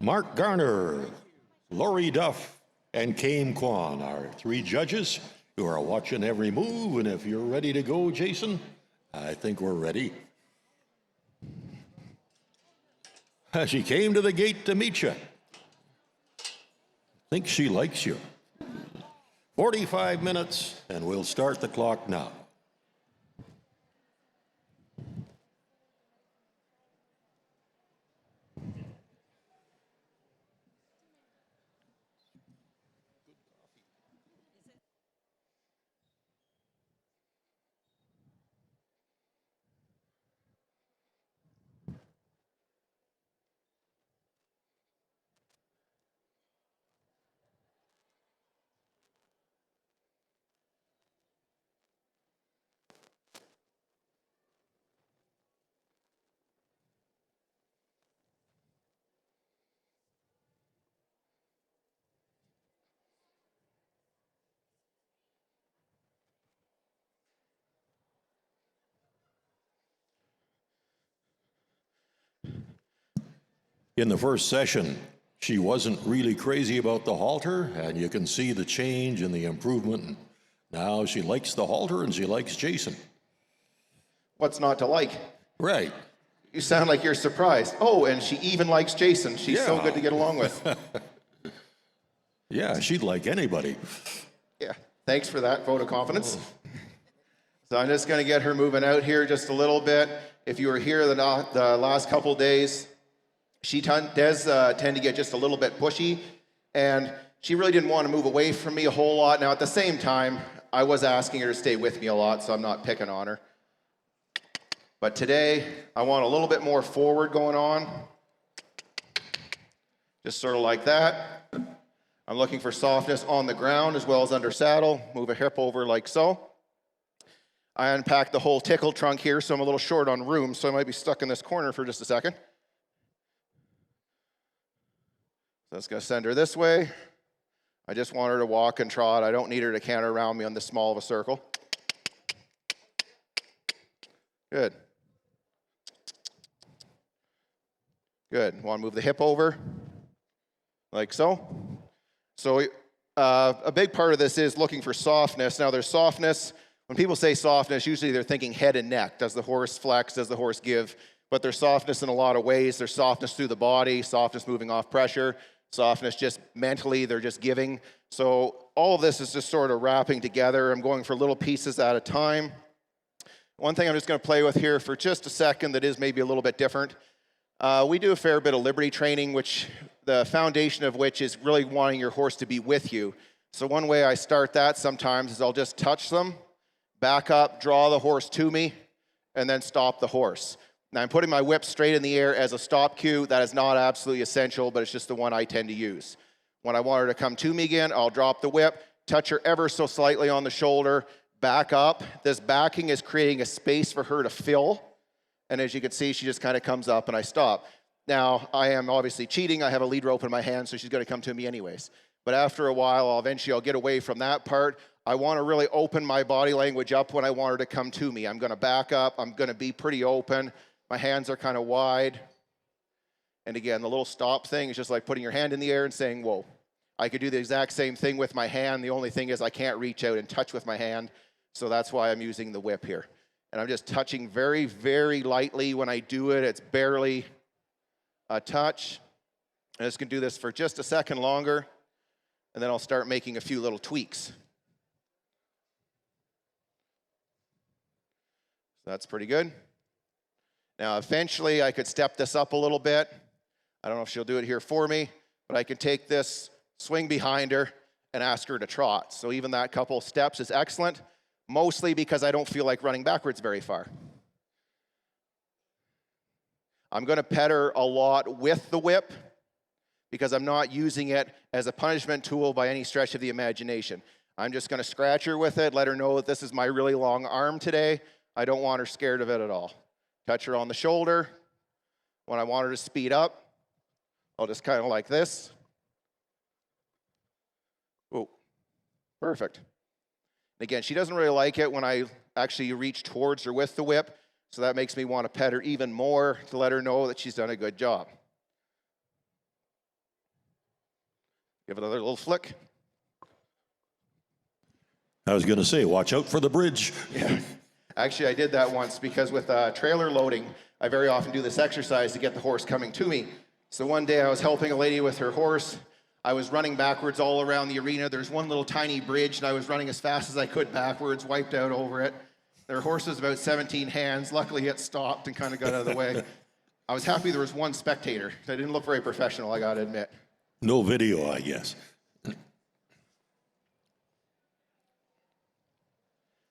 Mark Garner, Lori Duff, and Kame Kwan are three judges who are watching every move. And if you're ready to go, Jason, I think we're ready. She came to the gate to meet you. Think she likes you. 45 minutes, and we'll start the clock now. In the first session, she wasn't really crazy about the halter, and you can see the change and the improvement. Now she likes the halter and she likes Jason. What's not to like? Right. You sound like you're surprised. Oh, and she even likes Jason. She's so good to get along with. Yeah, she'd like anybody. Yeah, thanks for that vote of confidence. So I'm just going to get her moving out here just a little bit. If you were here the last couple days, she does tend to get just a little bit pushy, and she really didn't want to move away from me a whole lot. Now, at the same time, I was asking her to stay with me a lot, so I'm not picking on her. But today, I want a little bit more forward going on. Just sort of like that. I'm looking for softness on the ground as well as under saddle. Move a hip over like so. I unpacked the whole tickle trunk here, so I'm a little short on room, so I might be stuck in this corner for just a second. So that's going to send her this way. I just want her to walk and trot. I don't need her to canter around me on this small of a circle. Good. Good. Want to move the hip over like so. So a big part of this is looking for softness. Now there's softness. When people say softness, usually they're thinking head and neck. Does the horse flex? Does the horse give? But there's softness in a lot of ways. There's softness through the body, softness moving off pressure, softness just mentally, they're just giving. So all of this is just sort of wrapping together. I'm going for little pieces at a time. One thing I'm just going to play with here for just a second that is maybe a little bit different. We do a fair bit of liberty training, which the foundation of which is really wanting your horse to be with you. So one way I start that sometimes is I'll just touch them, back up, draw the horse to me, and then stop the horse. Now I'm putting my whip straight in the air as a stop cue. That is not absolutely essential, but it's just the one I tend to use. When I want her to come to me again, I'll drop the whip, touch her ever so slightly on the shoulder, back up. This backing is creating a space for her to fill. And as you can see, she just kind of comes up and I stop. Now, I am obviously cheating. I have a lead rope in my hand, so she's going to come to me anyways. But after a while, I'll get away from that part. I want to really open my body language up when I want her to come to me. I'm going to back up. I'm going to be pretty open. My hands are kind of wide. And again, the little stop thing is just like putting your hand in the air and saying, whoa. I could do the exact same thing with my hand. The only thing is I can't reach out and touch with my hand. So that's why I'm using the whip here. And I'm just touching very, very lightly when I do it. It's barely a touch. I'm just going to do this for just a second longer. And then I'll start making a few little tweaks. So that's pretty good. Now, eventually, I could step this up a little bit. I don't know if she'll do it here for me, but I can take this, swing behind her, and ask her to trot. So even that couple steps is excellent, mostly because I don't feel like running backwards very far. I'm going to pet her a lot with the whip because I'm not using it as a punishment tool by any stretch of the imagination. I'm just going to scratch her with it, let her know that this is my really long arm today. I don't want her scared of it at all. Touch her on the shoulder. When I want her to speed up, I'll just kind of like this. Oh, perfect. And again, she doesn't really like it when I actually reach towards her with the whip, so that makes me want to pet her even more to let her know that she's done a good job. Give it another little flick. I was going to say, watch out for the bridge. Yeah. Actually, I did that once because with trailer loading, I very often do this exercise to get the horse coming to me. So one day I was helping a lady with her horse. I was running backwards all around the arena. There's one little tiny bridge, and I was running as fast as I could backwards, wiped out over it. Their horse was about 17 hands. Luckily, it stopped and kind of got out of the way. I was happy there was one spectator. I didn't look very professional, I got to admit. No video, I guess.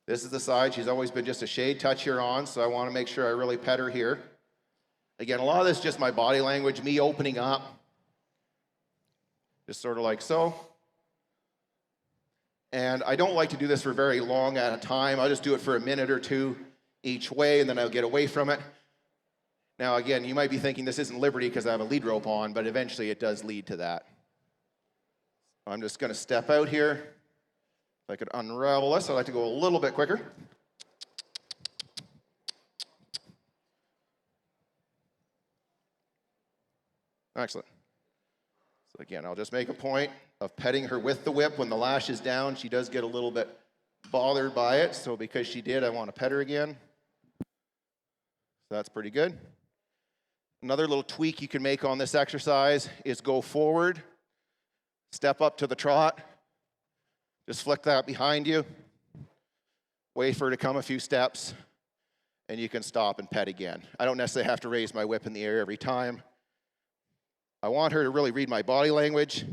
This is the side she's always been just a shade touchier on, so I want to make sure I really pet her here. Again, a lot of this is just my body language, me opening up. Just sort of like so. And I don't like to do this for very long at a time. I'll just do it for a minute or two each way, and then I'll get away from it. Now, again, you might be thinking this isn't liberty because I have a lead rope on, but eventually it does lead to that. I'm just going to step out here. If I could unravel this, I'd like to go a little bit quicker. Excellent. So again, I'll just make a point of petting her with the whip. When the lash is down, she does get a little bit bothered by it. So because she did, I want to pet her again. So that's pretty good. Another little tweak you can make on this exercise is go forward, step up to the trot, just flick that behind you, wait for her to come a few steps, and you can stop and pet again. I don't necessarily have to raise my whip in the air every time. I want her to really read my body language.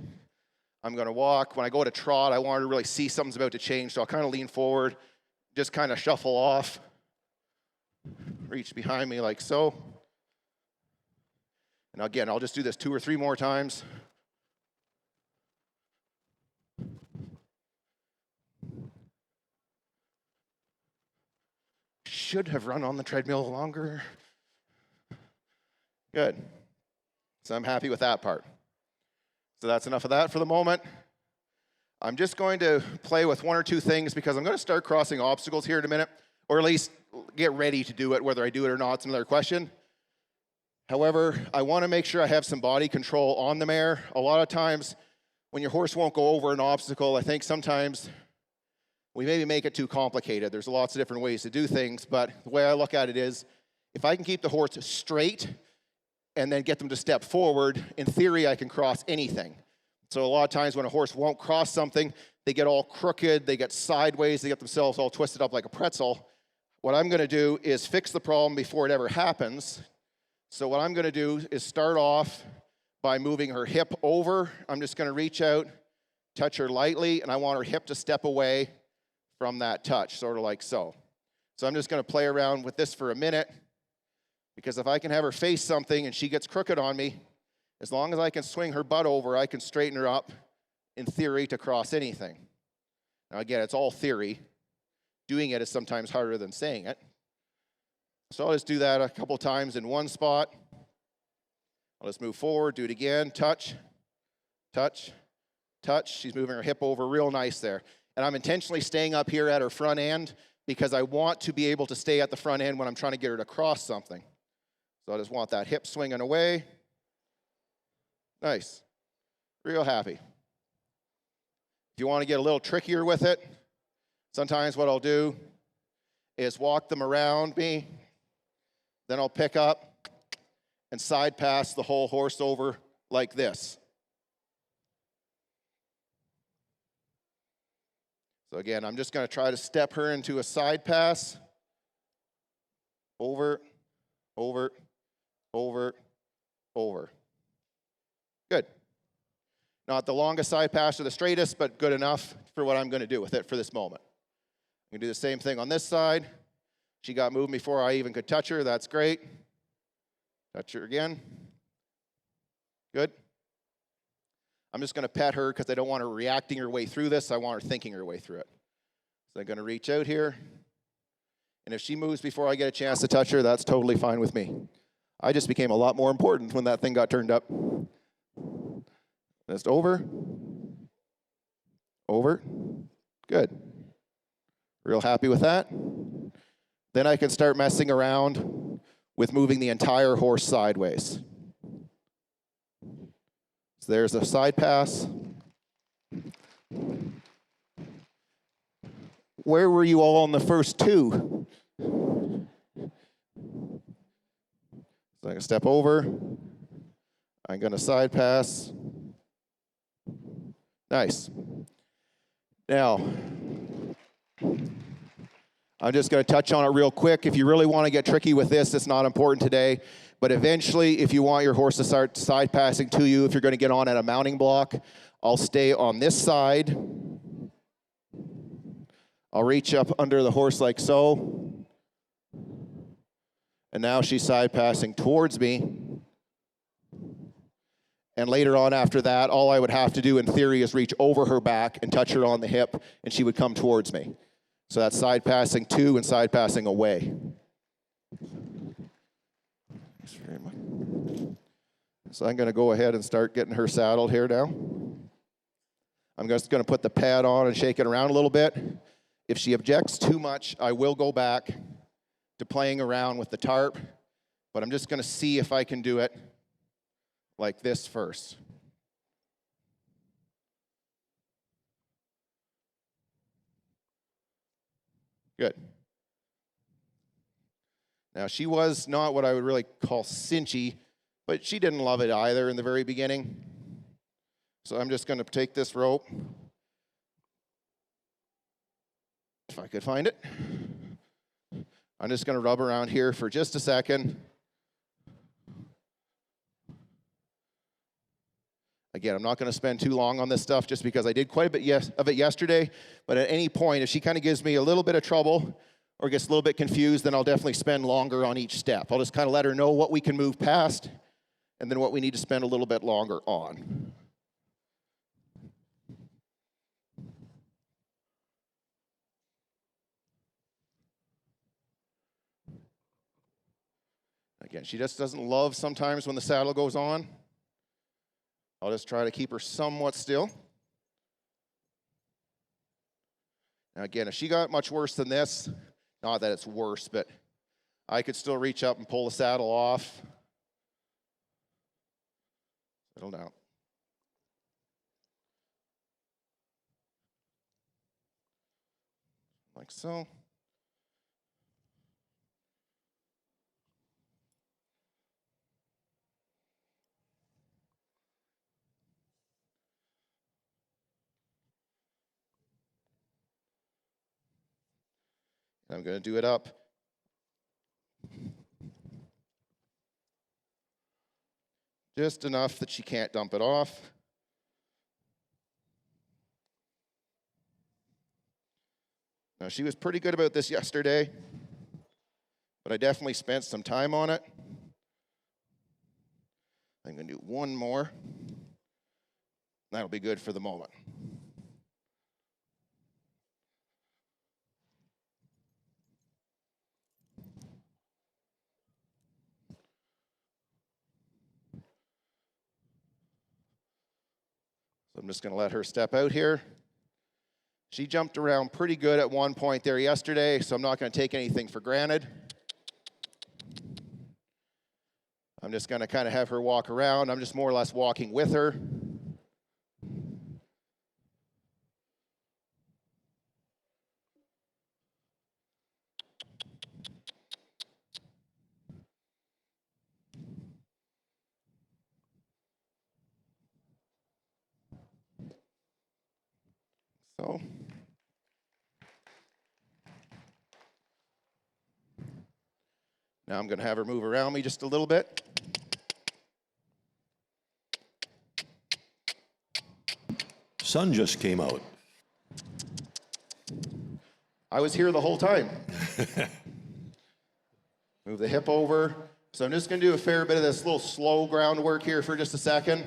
I'm going to walk. When I go to trot, I want her to really see something's about to change, so I'll kind of lean forward, just kind of shuffle off, reach behind me like so. And again, I'll just do this 2 or 3 more times. Should have run on the treadmill longer. Good. So I'm happy with that part. So that's enough of that for the moment. I'm just going to play with 1 or 2 things because I'm going to start crossing obstacles here in a minute, or at least get ready to do it. Whether I do it or not is another question. However, I want to make sure I have some body control on the mare. A lot of times when your horse won't go over an obstacle, I think sometimes we maybe make it too complicated. There's lots of different ways to do things, but the way I look at it is if I can keep the horse straight and then get them to step forward, in theory, I can cross anything. So a lot of times when a horse won't cross something, they get all crooked, they get sideways, they get themselves all twisted up like a pretzel. What I'm going to do is fix the problem before it ever happens. So what I'm going to do is start off by moving her hip over. I'm just going to reach out, touch her lightly, and I want her hip to step away from that touch, sort of like so. So I'm just going to play around with this for a minute, because if I can have her face something and she gets crooked on me, as long as I can swing her butt over, I can straighten her up, in theory, to cross anything. Now again, it's all theory. Doing it is sometimes harder than saying it. So I'll just do that a couple times in one spot. I'll just move forward, do it again, touch, touch, touch. She's moving her hip over real nice there. And I'm intentionally staying up here at her front end because I want to be able to stay at the front end when I'm trying to get her to cross something. So I just want that hip swinging away. Nice. Real happy. If you want to get a little trickier with it, sometimes what I'll do is walk them around me. Then I'll pick up and side pass the whole horse over like this. So again, I'm just going to try to step her into a side pass. Over, over, over, over. Good. Not the longest side pass or the straightest, but good enough for what I'm going to do with it for this moment. I'm going to do the same thing on this side. She got moved before I even could touch her. That's great. Touch her again. Good. I'm just going to pet her because I don't want her reacting her way through this. I want her thinking her way through it. So I'm going to reach out here. And if she moves before I get a chance to touch her, that's totally fine with me. I just became a lot more important when that thing got turned up. Just over. Over. Good. Real happy with that. Then I can start messing around with moving the entire horse sideways. So there's a side pass. Where were you all on the first two? So I'm going to step over. I'm going to side pass. Nice. Now, I'm just going to touch on it real quick. If you really want to get tricky with this, it's not important today. But eventually, if you want your horse to start side passing to you, if you're going to get on at a mounting block, I'll stay on this side. I'll reach up under the horse like so. And now she's side passing towards me. And later on after that, all I would have to do in theory is reach over her back and touch her on the hip, and she would come towards me. So that's side passing to and side passing away. So I'm going to go ahead and start getting her saddled here now. I'm just going to put the pad on and shake it around a little bit. If she objects too much, I will go back to playing around with the tarp, but I'm just going to see if I can do it like this first. Good. Now, she was not what I would really call cinchy, but she didn't love it either in the very beginning. So I'm just going to take this rope, if I could find it. I'm just going to rub around here for just a second. Again, I'm not going to spend too long on this stuff just because I did quite a bit of it yesterday. But at any point, if she kind of gives me a little bit of trouble or gets a little bit confused, then I'll definitely spend longer on each step. I'll just kind of let her know what we can move past and then what we need to spend a little bit longer on. Again, she just doesn't love sometimes when the saddle goes on. I'll just try to keep her somewhat still. Now again, if she got much worse than this, not that it's worse, but I could still reach up and pull the saddle off. Settle down. Like so. I'm going to do it up. Just enough that she can't dump it off. Now, she was pretty good about this yesterday, but I definitely spent some time on it. I'm going to do one more. That'll be good for the moment. So I'm just going to let her step out here. She jumped around pretty good at one point there yesterday, so I'm not going to take anything for granted. I'm just going to kind of have her walk around. I'm just more or less walking with her. So. Now I'm going to have her move around me just a little bit. Sun just came out. I was here the whole time. Move the hip over. So I'm just going to do a fair bit of this little slow groundwork here for just a second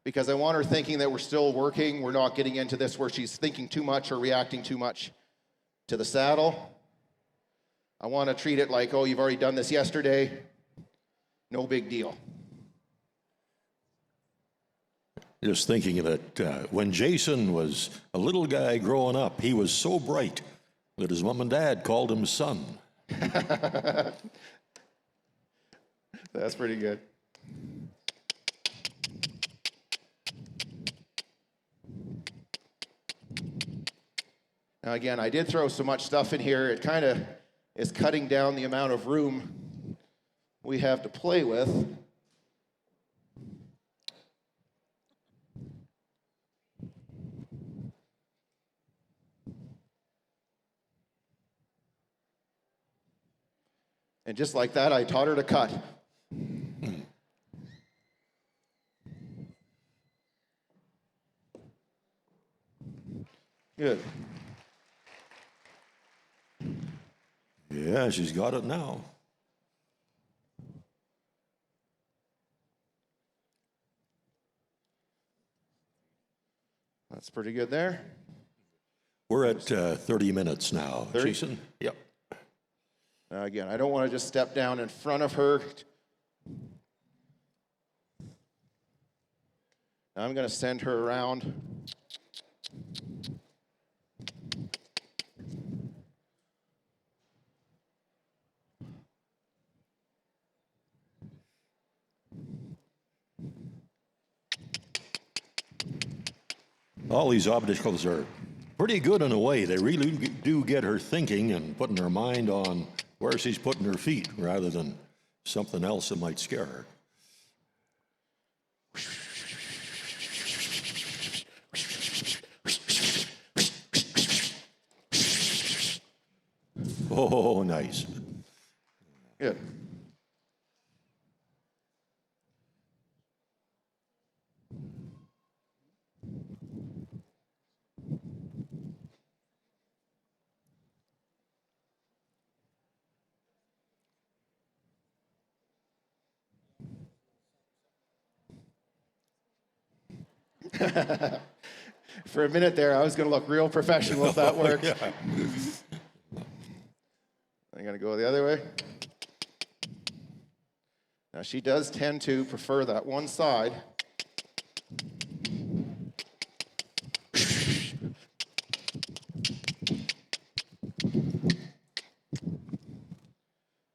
because I want her thinking that we're still working. We're not getting into this where she's thinking too much or reacting too much to the saddle. I want to treat it like, oh, you've already done this yesterday. No big deal. Just thinking that when Jason was a little guy growing up, he was so bright that his mom and dad called him Sun. That's pretty good. Now again, I did throw so much stuff in here, it kind of is cutting down the amount of room we have to play with. And just like that, I taught her to cut. Good. Yeah, she's got it now. That's pretty good there. We're at 30 minutes now. 30? Jason? Yep. Now again, I don't want to just step down in front of her. Now I'm going to send her around. All these obstacles are pretty good in a way. They really do get her thinking and putting her mind on where she's putting her feet rather than something else that might scare her. Oh, nice. Good. For a minute there, I was going to look real professional if that worked. Yeah. I'm going to go the other way. Now, she does tend to prefer that one side.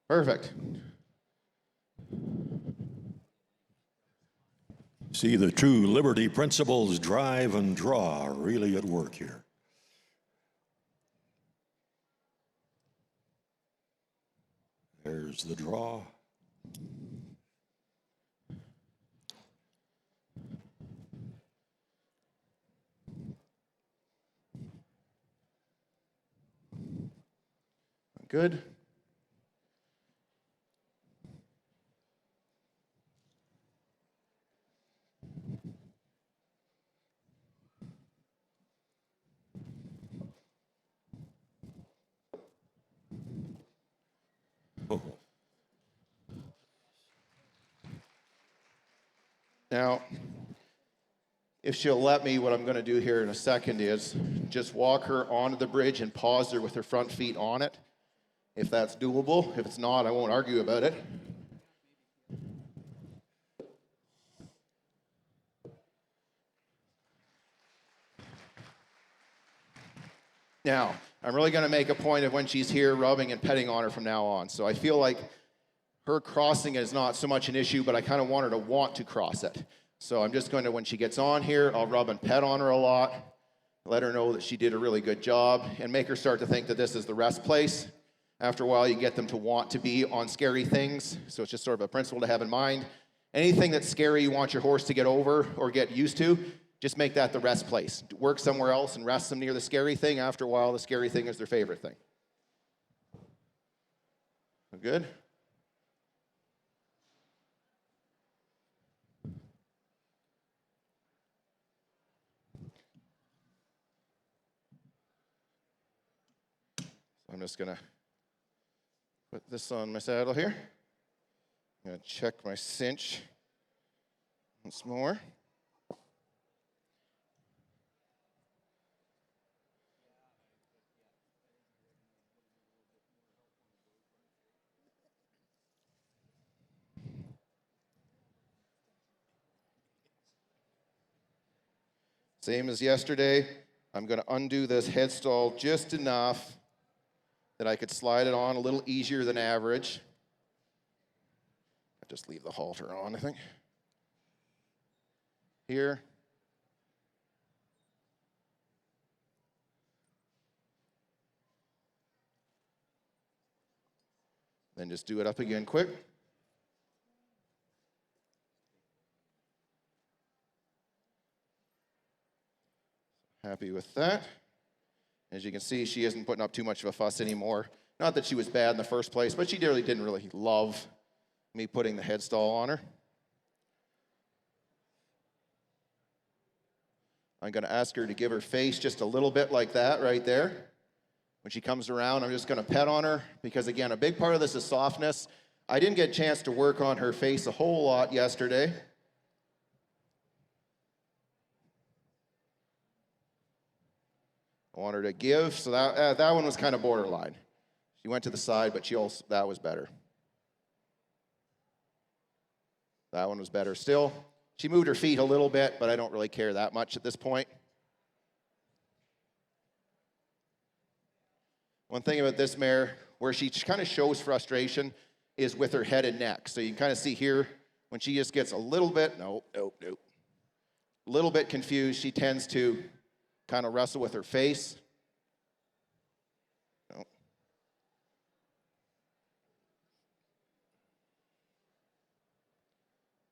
Perfect. See, the true liberty principles, drive and draw, are really at work here. There's the draw. Good. Oh. Now, if she'll let me, what I'm going to do here in a second is just walk her onto the bridge and pause her with her front feet on it, if that's doable. If it's not, I won't argue about it. Now, I'm really going to make a point of when she's here rubbing and petting on her from now on. So I feel like her crossing is not so much an issue, but I kind of want her to want to cross it. So I'm just going to, when she gets on here, I'll rub and pet on her a lot, let her know that she did a really good job, and make her start to think that this is the rest place. After a while, you get them to want to be on scary things. So it's just sort of a principle to have in mind. Anything that's scary you want your horse to get over or get used to, just make that the rest place. Work somewhere else and rest them near the scary thing. After a while, the scary thing is their favorite thing. Good? I'm just going to put this on my saddle here. I'm going to check my cinch once more. Same as yesterday, I'm going to undo this headstall just enough that I could slide it on a little easier than average. I just leave the halter on, I think. Here. Then just do it up again quick. Happy with that. As you can see, she isn't putting up too much of a fuss anymore. Not that she was bad in the first place, but she didn't really love me putting the head stall on her. I'm going to ask her to give her face just a little bit like that right there. When she comes around, I'm just going to pet on her because, again, a big part of this is softness. I didn't get a chance to work on her face a whole lot yesterday. I want her to give, so that one was kind of borderline. She went to the side, but that was better. That one was better still. She moved her feet a little bit, but I don't really care that much at this point. One thing about this mare, where she kind of shows frustration, is with her head and neck. So you can kind of see here, when she just gets a little bit, a little bit confused, she tends to kind of wrestle with her face. No.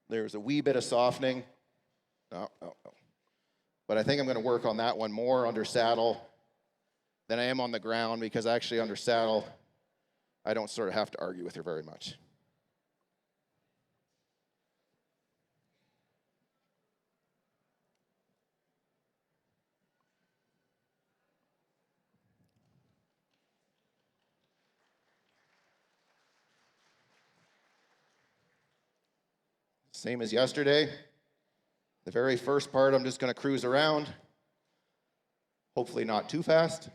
There's a wee bit of softening. No. But I think I'm going to work on that one more under saddle than I am on the ground, because actually under saddle, I don't sort of have to argue with her very much. Same as yesterday. The very first part, I'm just going to cruise around. Hopefully not too fast.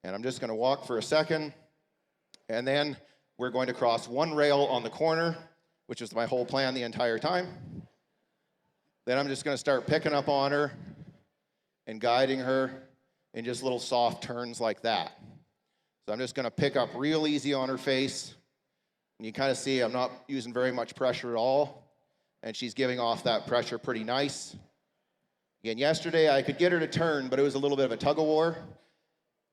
And I'm just going to walk for a second. And then we're going to cross one rail on the corner, which was my whole plan the entire time. Then I'm just going to start picking up on her and guiding her in just little soft turns like that. So I'm just going to pick up real easy on her face. And you kind of see I'm not using very much pressure at all. And she's giving off that pressure pretty nice. Again, yesterday I could get her to turn, but it was a little bit of a tug-of-war.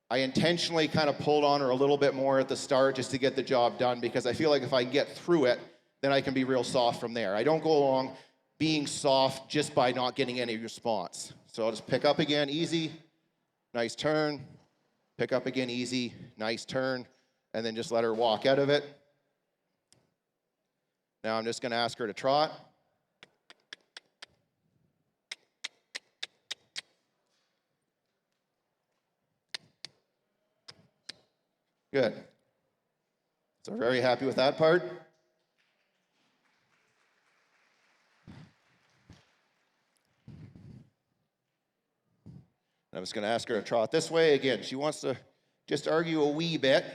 I intentionally kind of pulled on her a little bit more at the start just to get the job done, because I feel like if I get through it, then I can be real soft from there. I don't go along being soft just by not getting any response. So I'll just pick up again, easy, nice turn, pick up again, easy, nice turn, and then just let her walk out of it. Now I'm just going to ask her to trot. Good. So we're very happy with that part. I'm just going to ask her to trot this way. Again, she wants to just argue a wee bit.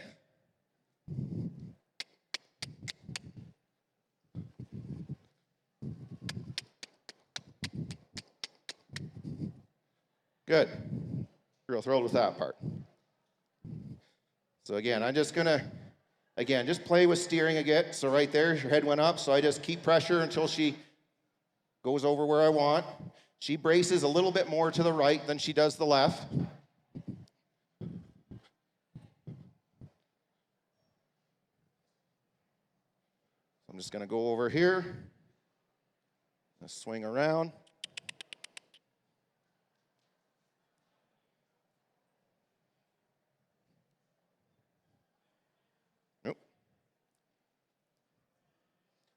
Good. Real thrilled with that part. So again, I'm just going to, just play with steering again. So right there, her head went up, so I just keep pressure until she goes over where I want. She braces a little bit more to the right than she does the left. I'm just going to go over here, swing around. Nope.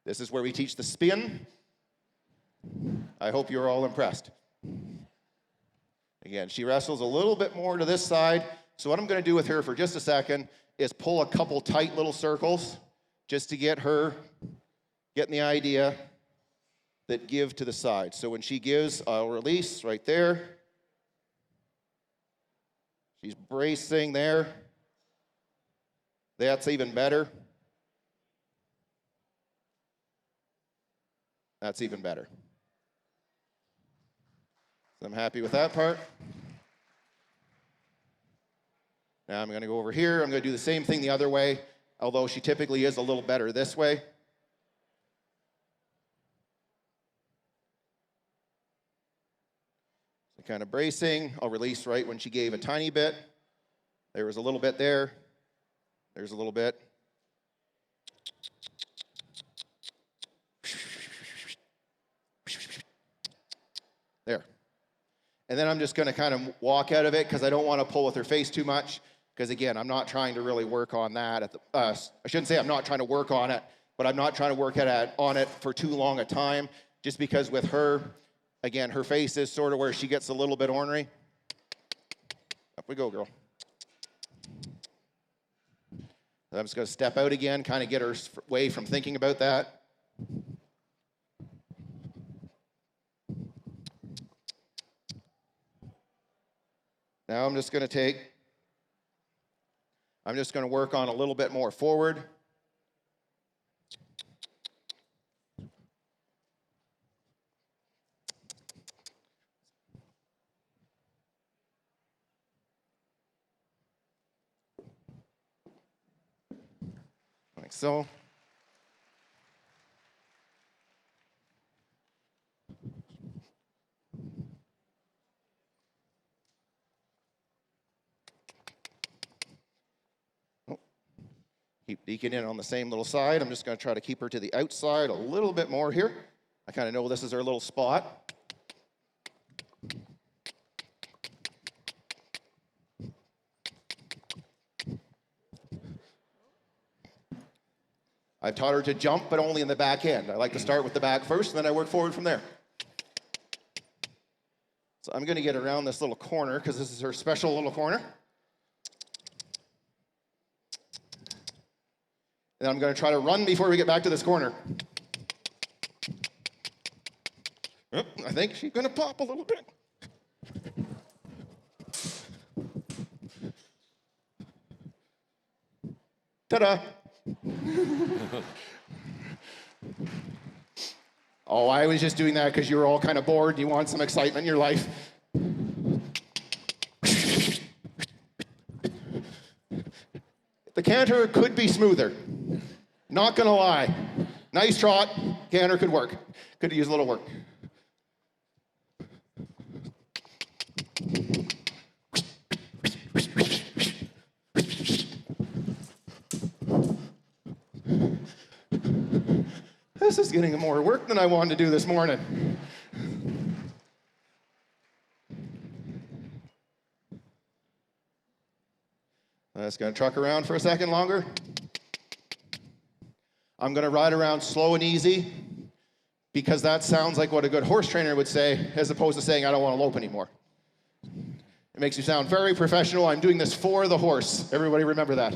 This is where we teach the spin. I hope you're all impressed. Again, she wrestles a little bit more to this side. So what I'm going to do with her for just a second is pull a couple tight little circles just to get her getting the idea that give to the side. So when she gives, I'll release right there. She's bracing there. That's even better. That's even better. So I'm happy with that part. Now I'm going to go over here. I'm going to do the same thing the other way, although she typically is a little better this way. So kind of bracing. I'll release right when she gave a tiny bit. There was a little bit there. There's a little bit. There. And then I'm just going to kind of walk out of it because I don't want to pull with her face too much. Because again, I'm not trying to really work on that. I shouldn't say I'm not trying to work on it, but I'm not trying to work on it for too long a time. Just because with her, again, her face is sort of where she gets a little bit ornery. Up we go, girl. I'm just going to step out again, kind of get her away from thinking about that. Now I'm just going to work on a little bit more forward. Like so. Keep deking in on the same little side. I'm just going to try to keep her to the outside a little bit more here. I kind of know this is her little spot. I've taught her to jump, but only in the back end. I like to start with the back first, and then I work forward from there. So I'm going to get around this little corner because this is her special little corner. And I'm going to try to run before we get back to this corner. Oh, I think she's going to pop a little bit. Ta-da! Oh, I was just doing that because you were all kind of bored. You want some excitement in your life. The canter could be smoother. Not gonna lie. Nice trot, canter could work. Could use a little work. This is getting more work than I wanted to do this morning. I'm just going to truck around for a second longer. I'm going to ride around slow and easy because that sounds like what a good horse trainer would say as opposed to saying, I don't want to lope anymore. It makes you sound very professional. I'm doing this for the horse. Everybody remember that.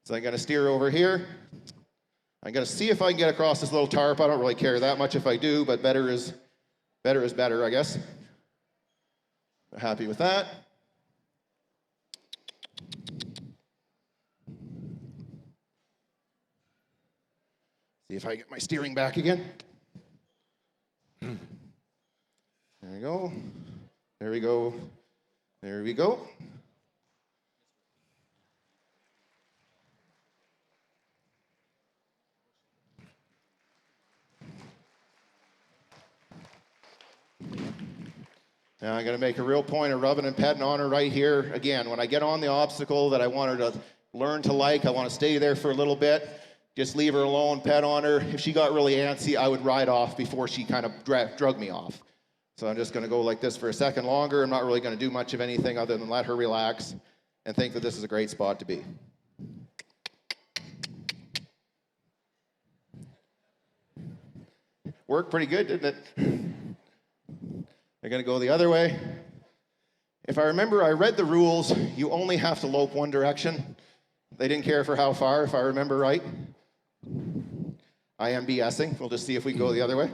So I'm going to steer over here. I'm going to see if I can get across this little tarp. I don't really care that much if I do, but better is better, I guess. Happy with that. See if I get my steering back again. There we go. There we go. There we go. Now I'm going to make a real point of rubbing and petting on her right here. Again, when I get on the obstacle that I want her to learn to like, I want to stay there for a little bit. Just leave her alone, pet on her. If she got really antsy, I would ride off before she kind of drug me off. So I'm just going to go like this for a second longer. I'm not really going to do much of anything other than let her relax and think that this is a great spot to be. Worked pretty good, didn't it? They're going to go the other way. If I remember, I read the rules. You only have to lope one direction. They didn't care for how far, if I remember right. I am BSing. We'll just see if we can go the other way.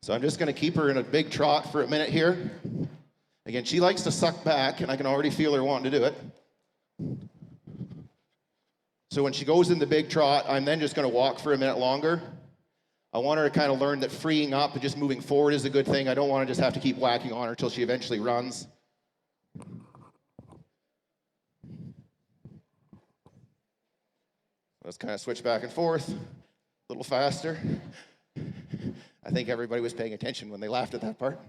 So I'm just going to keep her in a big trot for a minute here. Again, she likes to suck back, and I can already feel her wanting to do it. So when she goes in the big trot, I'm then just going to walk for a minute longer. I want her to kind of learn that freeing up and just moving forward is a good thing. I don't want to just have to keep whacking on her until she eventually runs. Let's kind of switch back and forth. little faster. I think everybody was paying attention when they laughed at that part.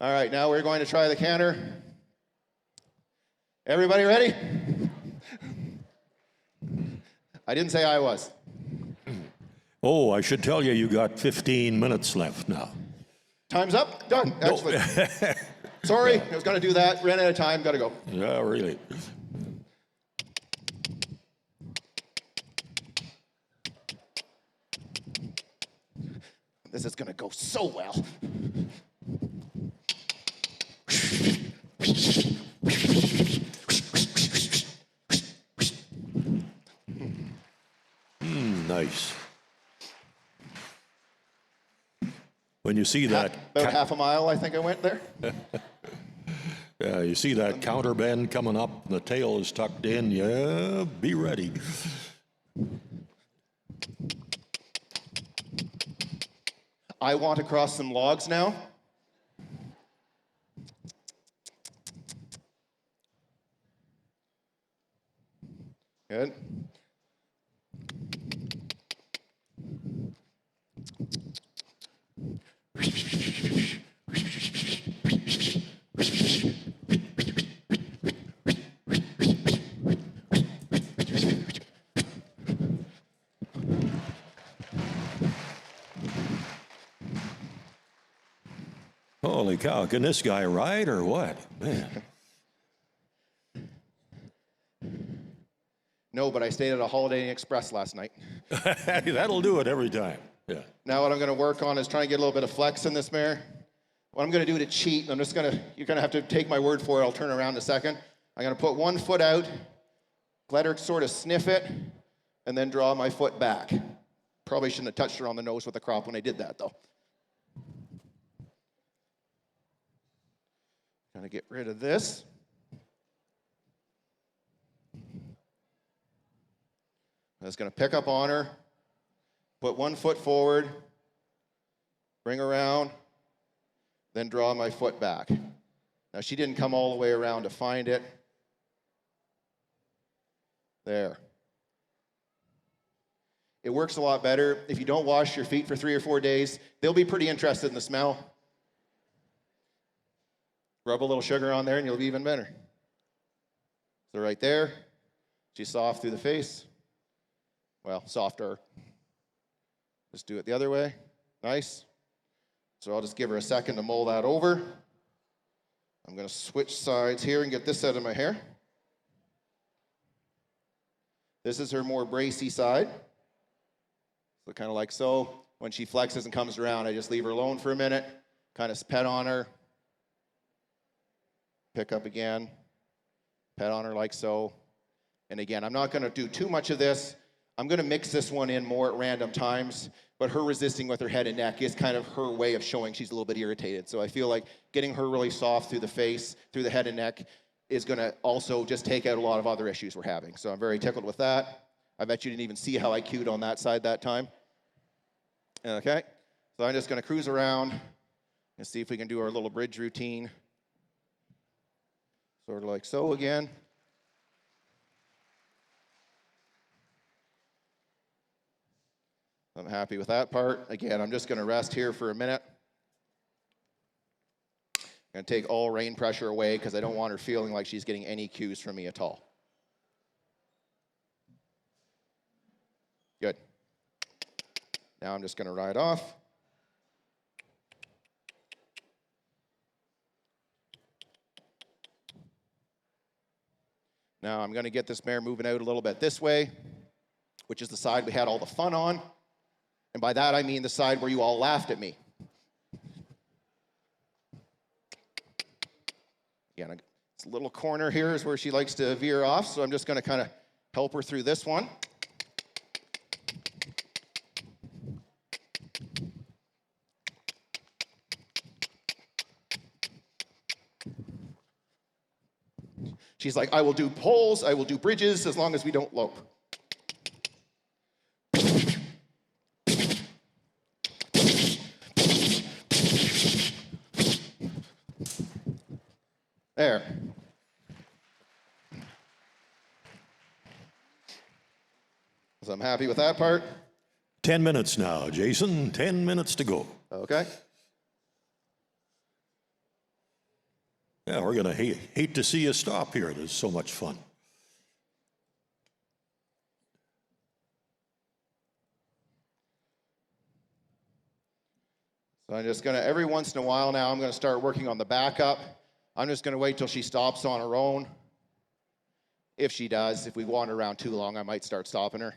All right, now we're going to try the canter. Everybody ready? I didn't say I was. Oh, I should tell you, you got 15 minutes left now. Time's up. Done. Excellent. Sorry, I was going to do that. Ran out of time. Got to go. Yeah, really. This is going to go so well. Nice. When you see that, About half a mile, I think I went there. yeah, you see that counter bend coming up, and the tail is tucked in. Yeah, be ready. I want to cross some logs now. Good. Holy cow, can this guy ride or what? Man. No, but I stayed at a Holiday Inn Express last night. That'll do it every time. Yeah. Now what I'm going to work on is trying to get a little bit of flex in this mare. What I'm going to do to cheat, you're going to have to take my word for it. I'll turn around in a second. I'm going to put one foot out, let her sort of sniff it, and then draw my foot back. Probably shouldn't have touched her on the nose with the crop when I did that, though. Going to get rid of this. I'm just going to pick up on her, put one foot forward, bring around, then draw my foot back. Now, she didn't come all the way around to find it. There. It works a lot better. If you don't wash your feet for 3 or 4 days, they'll be pretty interested in the smell. Rub a little sugar on there and you'll be even better. So right there, she's soft through the face. Well, softer. Just do it the other way. Nice. So I'll just give her a second to mull that over. I'm going to switch sides here and get this out of my hair. This is her more bracy side. So kind of like so. When she flexes and comes around, I just leave her alone for a minute, kind of pet on her, pick up again, pet on her like so. And again, I'm not going to do too much of this. I'm going to mix this one in more at random times, but her resisting with her head and neck is kind of her way of showing she's a little bit irritated. So I feel like getting her really soft through the face, through the head and neck, is going to also just take out a lot of other issues we're having. So I'm very tickled with that. I bet you didn't even see how I cued on that side that time. Okay, so I'm just going to cruise around and see if we can do our little bridge routine. Sort of like so again. I'm happy with that part. Again, I'm just going to rest here for a minute. I'm going to take all rein pressure away because I don't want her feeling like she's getting any cues from me at all. Good. Now I'm just going to ride off. Now I'm going to get this mare moving out a little bit this way, which is the side we had all the fun on. And by that I mean the side where you all laughed at me. Again, this little corner here is where she likes to veer off, so I'm just going to kind of help her through this one. She's like, I will do poles, I will do bridges, as long as we don't lope. There. I'm happy with that part. 10 minutes now, Jason. 10 minutes to go. Okay. Yeah, we're going to hate to see you stop here. There's so much fun. So I'm just gonna, every once in a while now, I'm gonna start working on the backup. I'm just gonna wait till she stops on her own. If she does, if we wander around too long, I might start stopping her.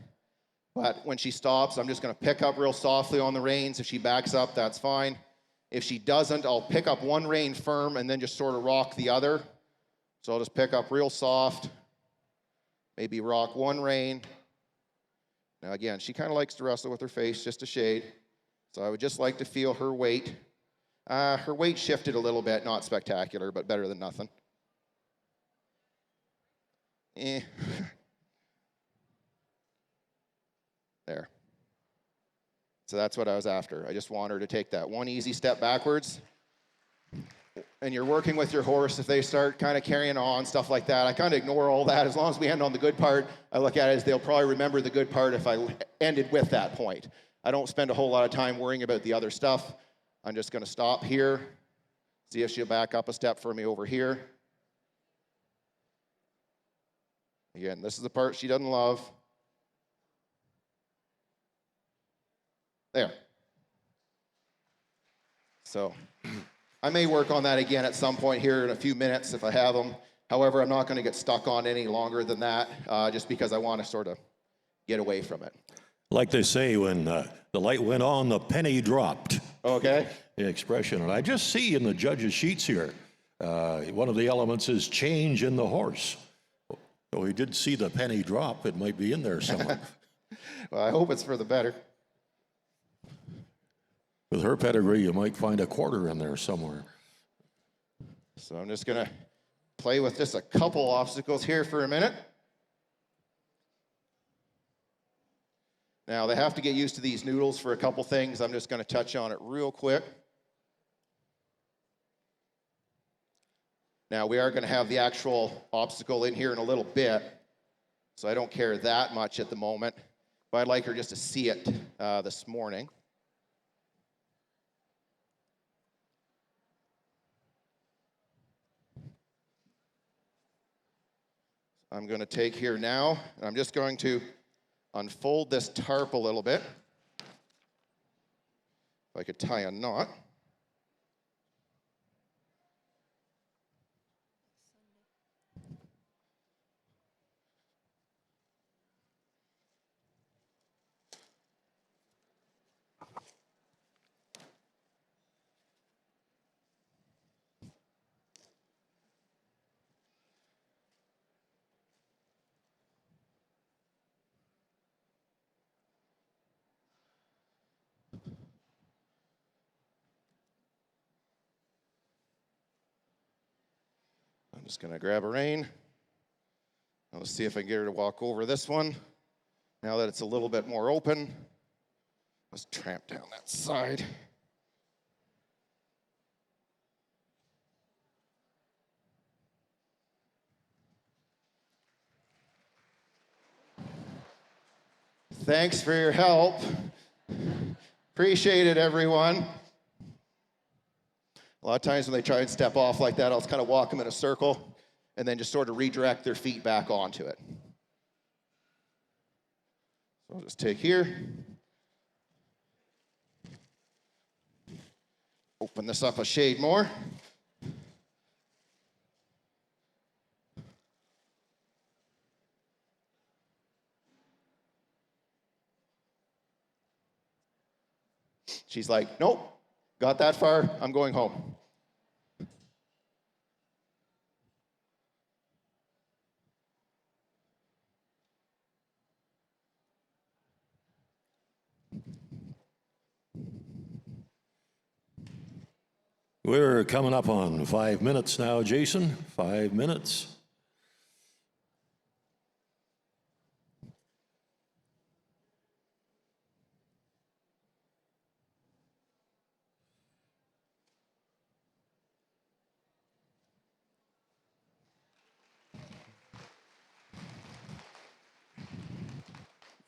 But when she stops, I'm just gonna pick up real softly on the reins. If she backs up, that's fine. If she doesn't, I'll pick up one rein firm and then just sort of rock the other. So I'll just pick up real soft, maybe rock one rein. Now again, she kind of likes to wrestle with her face, just a shade. So I would just like to feel her weight. Her weight shifted a little bit, not spectacular, but better than nothing. There. So that's what I was after. I just want her to take that one easy step backwards. And you're working with your horse. If they start kind of carrying on, stuff like that, I kind of ignore all that. As long as we end on the good part, I look at it as they'll probably remember the good part if I ended with that point. I don't spend a whole lot of time worrying about the other stuff. I'm just going to stop here, see if she'll back up a step for me over here. Again, this is the part she doesn't love. There. So I may work on that again at some point here in a few minutes if I have them. However, I'm not going to get stuck on any longer than that, just because I want to sort of get away from it. Like they say, when the light went on, the penny dropped. Okay. The expression. And I just see in the judge's sheets here, one of the elements is change in the horse. So we did see the penny drop. It might be in there somewhere. Well, I hope it's for the better. With her pedigree, you might find a quarter in there somewhere. So I'm just going to play with just a couple obstacles here for a minute. Now, they have to get used to these noodles for a couple things. I'm just going to touch on it real quick. Now, we are going to have the actual obstacle in here in a little bit, so I don't care that much at the moment, but I'd like her just to see it this morning. I'm going to take here now, and I'm just going to unfold this tarp a little bit. If I could tie a knot. I'm just going to grab a rein. Let's see if I can get her to walk over this one. Now that it's a little bit more open, let's tramp down that side. Thanks for your help. Appreciate it, everyone. A lot of times when they try and step off like that, I'll just kind of walk them in a circle and then just sort of redirect their feet back onto it. So I'll just take here. Open this up a shade more. She's like, nope, got that far, I'm going home. We're coming up on 5 minutes now, Jason. 5 minutes.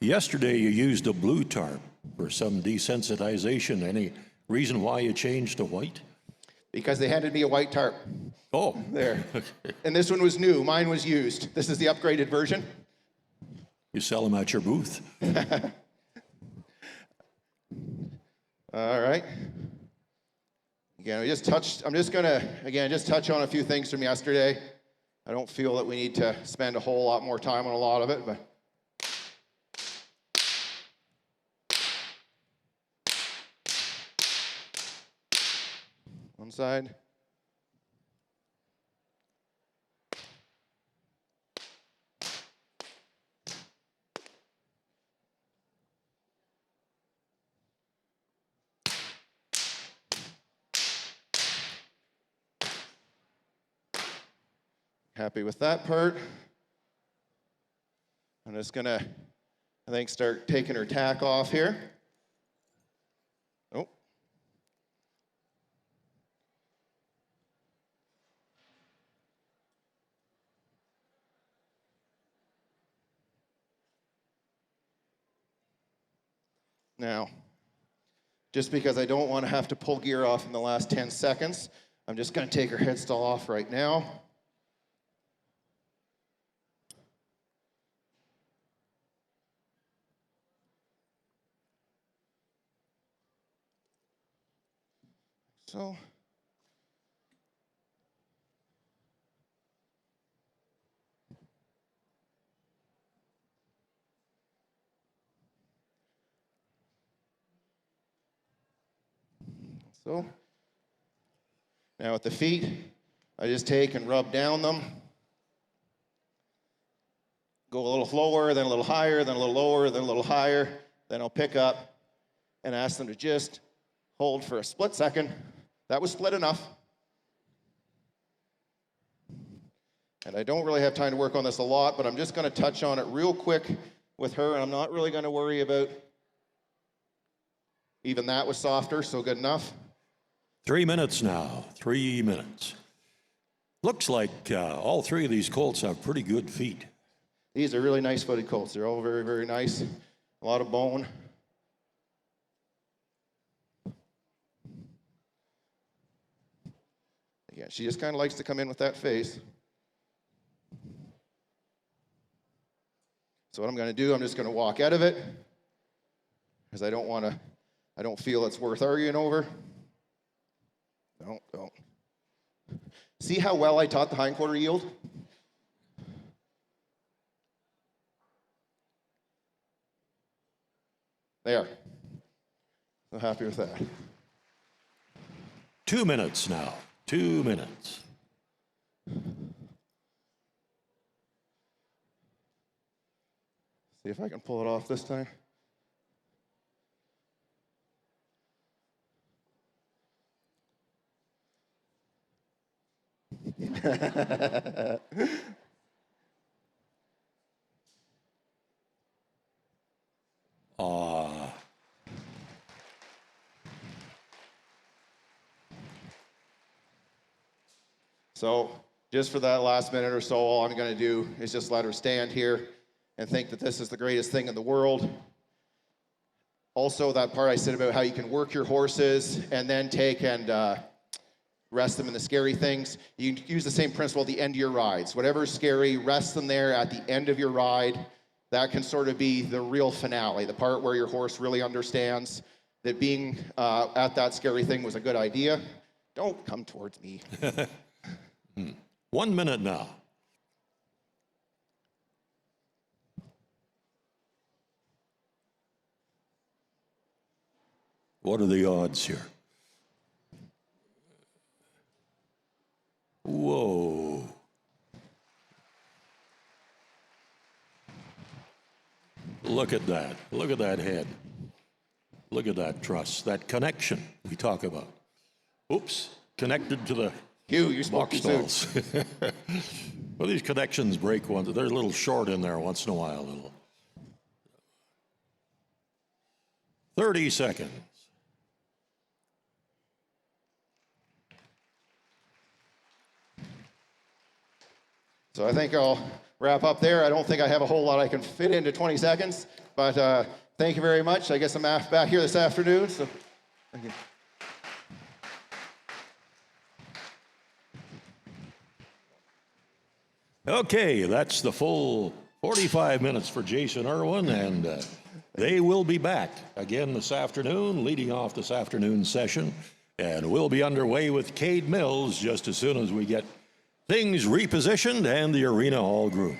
Yesterday you used a blue tarp for some desensitization. Any reason why you changed to white? Because they handed me a white tarp. Oh, There. And this one was new. Mine was used. This is the upgraded version. you sell them at your booth. All right. Again, I'm just going to, again, just touch on a few things from yesterday. I don't feel that we need to spend a whole lot more time on a lot of it, but one side. Happy with that part. I'm just gonna, I think, start taking her tack off here. Oh. Now, just because I don't want to have to pull gear off in the last 10 seconds, I'm just gonna take her headstall off right now. So, now with the feet, I just take and rub down them. Go a little lower, then a little higher, then a little lower, then a little higher. Then I'll pick up and ask them to just hold for a split second. That was split enough. And I don't really have time to work on this a lot, but I'm just going to touch on it real quick with her, and I'm not really going to worry about, even that was softer, so good enough. 3 minutes now, 3 minutes. Looks like all three of these colts have pretty good feet. These are really nice footed colts. They're all very, very nice. A lot of bone. Yeah, she just kind of likes to come in with that face. So what I'm going to do, I'm just going to walk out of it, because I don't feel it's worth arguing over. Don't. See how well I taught the hindquarter yield? There. So happy with that. 2 minutes now, 2 minutes. See if I can pull it off this time. So just for that last minute or so, all I'm going to do is just let her stand here and think that this is the greatest thing in the world. Also, that part I said about how you can work your horses and then take and rest them in the scary things. You can use the same principle at the end of your rides. Whatever's scary, rest them there at the end of your ride. That can sort of be the real finale, the part where your horse really understands that being at that scary thing was a good idea. Don't come towards me. 1 minute now. What are the odds here? Whoa. Look at that. Look at that head. Look at that truss, that connection we talk about. Oops, connected to the You spoke box too soon. stalls. Well, these connections break once. They're a little short in there once in a while. 30 seconds. So I think I'll wrap up there. I don't think I have a whole lot I can fit into 20 seconds, but thank you very much. I guess I'm back here this afternoon, so thank you. Okay, that's the full 45 minutes for Jason Irwin, and they will be back again this afternoon, leading off this afternoon session, and we'll be underway with Cade Mills just as soon as we get things repositioned and the arena all groomed.